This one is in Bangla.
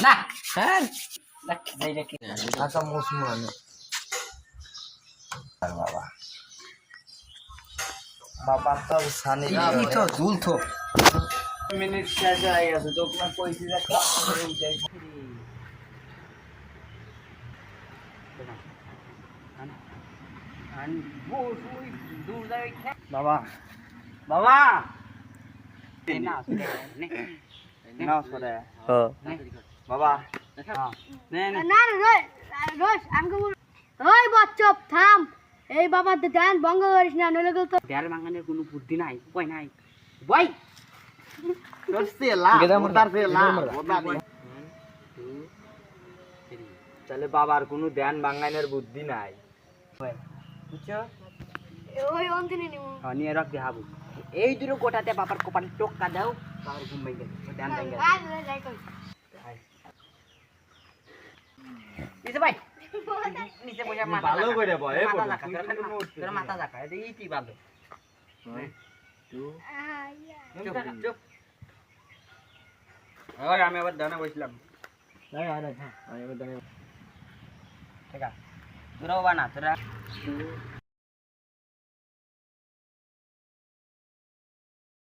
না হ্যাঁ যাই রে কি আচ্ছা মুসমান আর বাবা বাবা তো সানি কি তো ঝুল তো মিনিট শেষ হয়ে গেছে তো তোমার কইছি যে কাজ করে উঠাই বাবা বাবা না না সরে বাবা নে নে না রোজ রোজ আমাকে বল ওই বাচ্চপ থাম এই বাবা তো ধ্যান ভঙ্গ করিস না নইলে তো দেয়াল ভাঙানোর কোনো বুদ্ধি নাই উপায় নাই বই তোর সেলা ওটার সেলা ওটা তাহলে বাবার কোনো ধ্যান ভাঙানোর বুদ্ধি নাই বুঝছো ওই অন্তিনে নিমু হ্যাঁ নিয়ে রাখ দেখাবো এই দুটো গোটাতে বাবার কপালে টোক্কা দাও বাবার ঘুম ভেঙে গেল ধ্যান ভেঙে গেল যাই কই নিচে ভাই নিচে বসে মাথা ভালো করে বয় এ মাথা জাকা তোর মাথা জাকা এই কি ভালো চুপ চুপ ওই আমি আবার দানা বসলাম ঠিক আছে তোরাও বানা তোরা